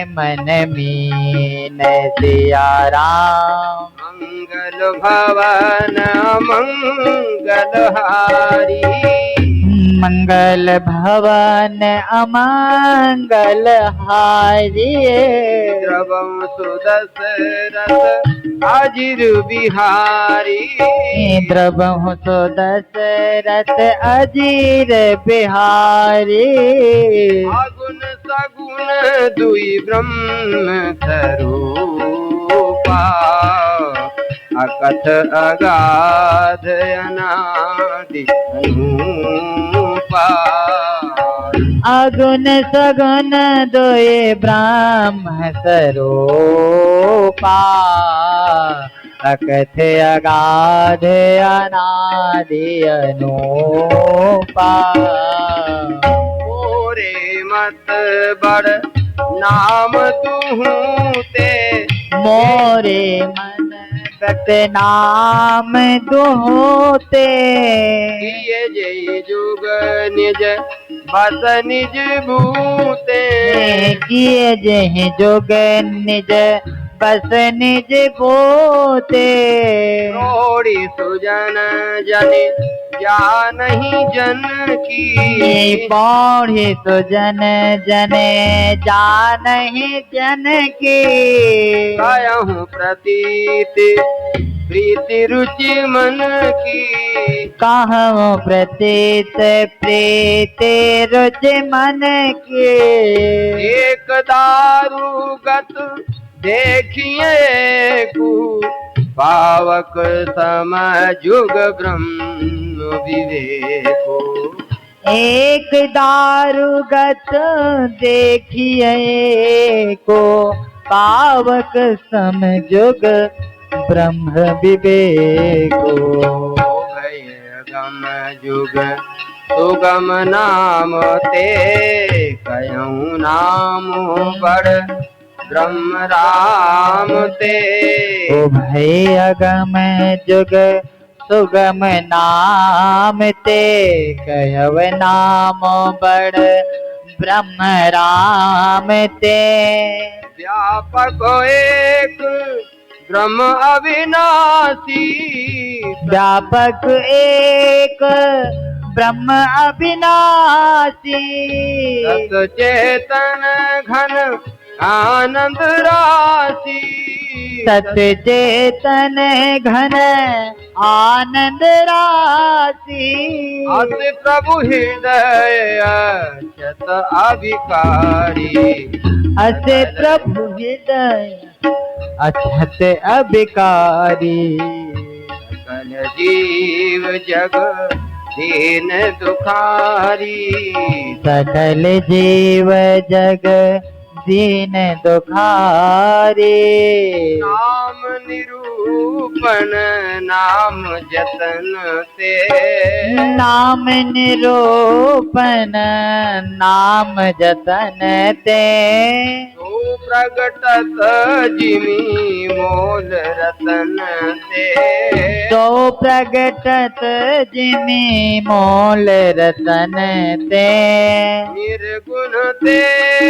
मन मीन सिया राम। मंगल भवन मंगल हारी, मंगल भवन अमंगल हारी। द्रवम सुदशरथ अजिर बिहारी, द्रवहु सुदशरथ अजिर बिहारी। अगुण सगुण दुई ब्रह्म स्वरूपा, अकथ अगाध अनादि अनूपा। अगुण सगुण दोए ब्रह्म स्वरूपा, अकथ अगाध अनादि अनूपा। मोरे मत बड़ नाम तुहूँ ते, मोरे मन बत नाम दुहोते। किए जय जुग निज बस निज भूते, किए जहि जोग निज बस निज बोते। रोड़ी सुजन जनि जानहि जन की, पौढ़ी सुजन जने जानहि जन की। कहूँ प्रतीति प्रीति रुचि मन की, कहूँ प्रतीत प्रीति रुचि मन की। एक दारू गत देखिए कु, पावक सम जुग ब्रह्म विवेको। एक दारुगत देखिए को, पावक समजुग ब्रह्म विवेको। भय गम जुग सुगम नाम ते, कहूँ नाम बड़ ब्रह्म राम ते। ओ भय अगम जुग सुगम नाम ते, कहव नाम बड़ ब्रह्म राम ते। व्यापक एक ब्रह्म अविनाशी, व्यापक एक ब्रह्म अविनाशी। सत चेतन घन आनंद राशि, सत चेतन घन आनंद राशि। अस प्रभु हृदय अचत अभिकारी, अस प्रभु हृदय अचत अभिकारी। सकल जीव जग दीन दुखारी, सकल जीव जग दीन दुखारे। नाम निरूपण नाम जतन ते, नाम निरूपण नाम जतन ते, तो प्रगटत जिमी मोल रतन ते, तो प्रगटत जिमी मोल रतन ते, निर्गुण ते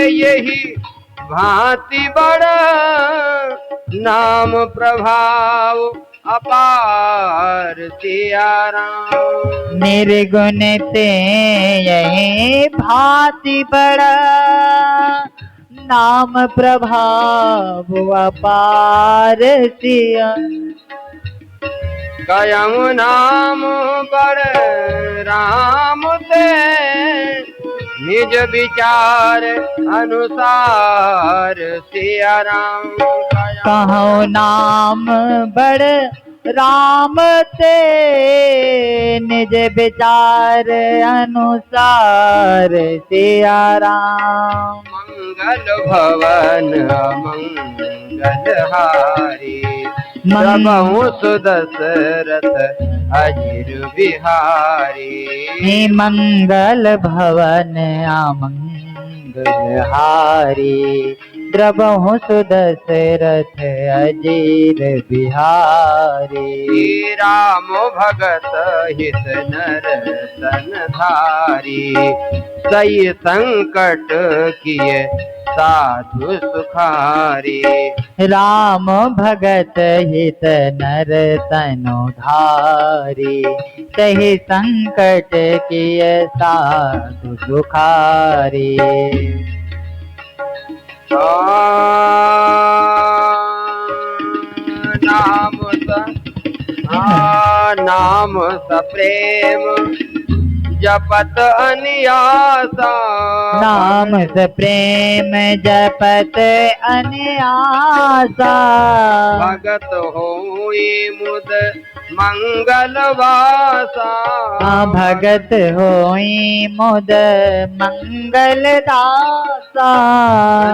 यही भांति बड़, नाम प्रभाव अपार सिया राम। निर्गुण ते यही भांति बड़ा, नाम प्रभाव अपार सिया। कयम नाम बड़ राम ते, निज विचार अनुसार सिया राम। कहो नाम बड़ राम ते, निज विचार अनुसार सिया राम। मंगल भवन मंगल हारी, प्रभु सुदशरथ अजिर बिहारी। मंगल भवन अमंगल हारी, द्रवहु सुदशरथ अजीर बिहारी। राम भगत हित नर सन धारी, सही संकट किए साधु सुखारी। राम भगत हित नर तनु धारी, सही संकट किए साधु सुखारी। नाम सप्रेम जपत अनियासा, नाम सप्रेम जपत अनियासा। भगत होई मुद मंगल वासा, भगत होई मुद मंगल दासा।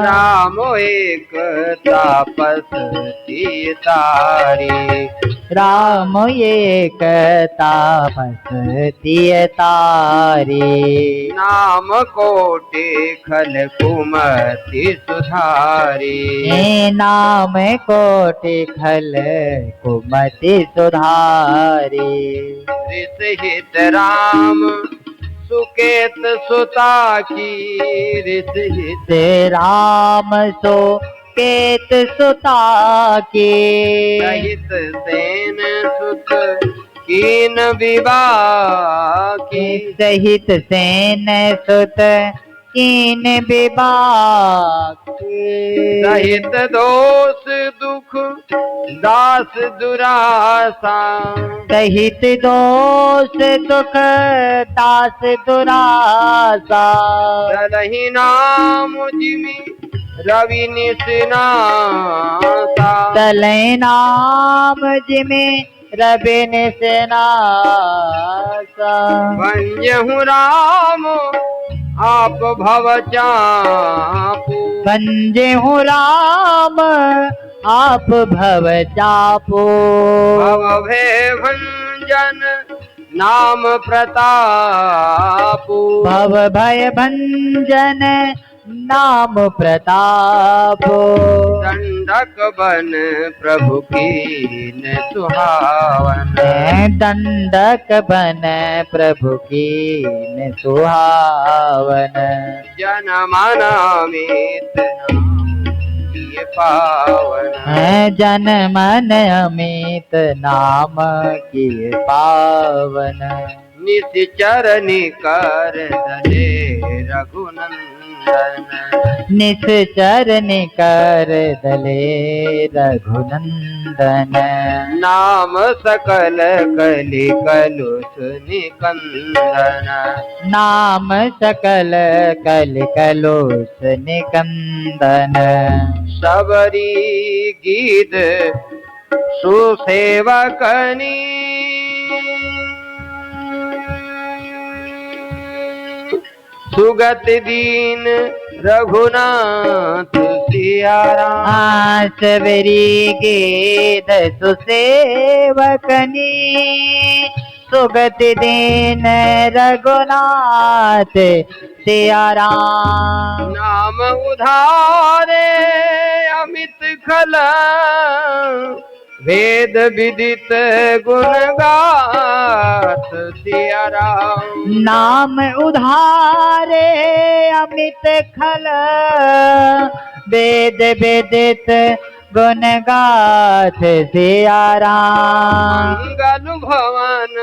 राम एक तापस तारी, राम एक तापस तारी। नाम कोटि खल कुमति सुधारी, नाम कोटि खल कुमति सुधारी। ऋषिहित राम सुकेत सुता की, ऋषिहित राम सुकेत सुता की। सहित सेन सुत कीन विवाह की, सहित सेन सुत कीन विवाह की। सहित दोष दुख दास दुरासा, सहित दोष दुख दास दुरासा। चलहि नाम जिमि रवि निशनासा, चलै नाम जिमि रवि निशनासा। भंजहु राम आप भव चापू, भंजहु राम आप भव चापू। भव भय भंजन नाम प्रतापू, भव भय भंजन नाम प्रताप। दंडक बन प्रभु कीन सुहावन, दंडक बन प्रभु कीन सुहावन। जन मन अमित किए पावन, जन मन अमित नाम किए पावन। निश्चर निकर दले रघुनंदन, निश्चर निकर दले रघुनंदन। नाम सकल कलि कलुष निकंदन, नाम सकल कलि कलुष निकंदन। सबरी गीत सुसेवकनी, सुगत दीन रघुनाथ सिया राम। सवेरी गेद सुसेवकनी सुगति दीन रघुनाथ सिया राम। नाम उधारे अमित खल वेद विदित गुण गाथ सिया राम। नाम उधारे अमित खल वेद विदित गुण गाथ सिया राम। मंगल भवन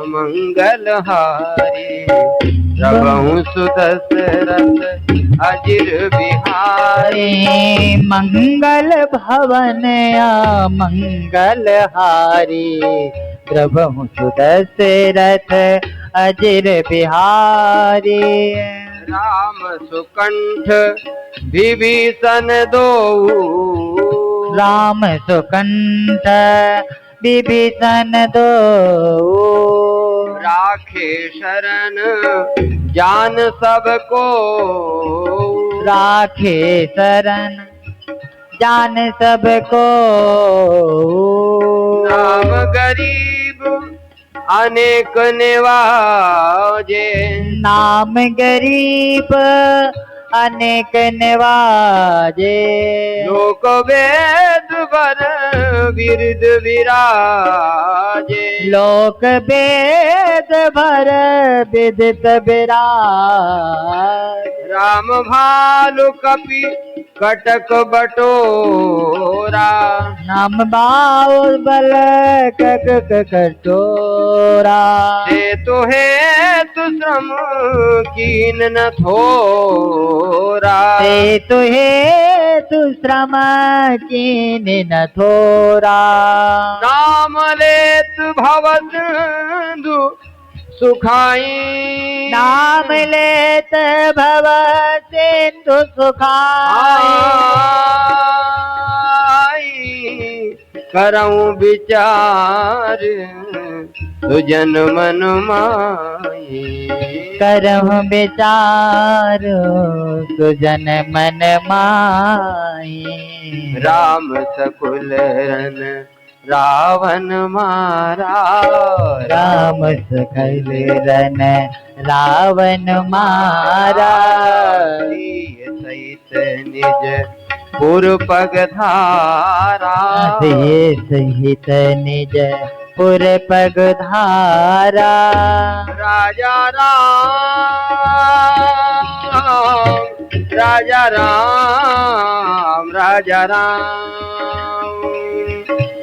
मंगल हारी प्रभु सुदशरथ अजिर बिहारी। मंगल भवन मंगल हारी प्रभु सुदशरथ अजिर बिहारी। राम सुकंठ विभीषण दो राम सुकंठ विभीषण दो राखे शरण जान सबको राखे शरण जान सबको। नाम गरीब अनेक निवाजे नाम गरीब अनेक निवाजे। लोक वेद वर विरद विराजे लोक वेद भर विदित विराज। राम भालु कपि कटक बटोरा नाम बाउल बल कक कटोरा। से तो हेतु श्रम कीन न थोरा ते तुहे तु श्रम कीन न थोरा। नाम लेत भव सिंधु सुखाई नाम लेत भव सिंधु सुखाई। करऊं विचार सुजन मन माई। करहु विचार सुजन मन माई। राम सकुल रन रावण मारा राम सकल रन रावण मारा। सहित निज पुर पग धारा सहित निज पुर पग धारा। राजा राम राजा राम राजा राम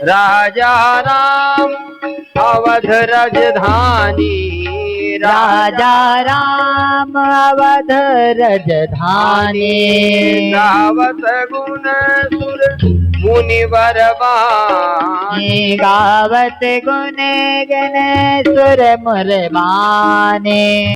राजा राम अवध राजधानी राजा राम अवध राजधानी। गावत गुण सुर मुनि बरबानी गावत गुण गण सुर मुरबानी।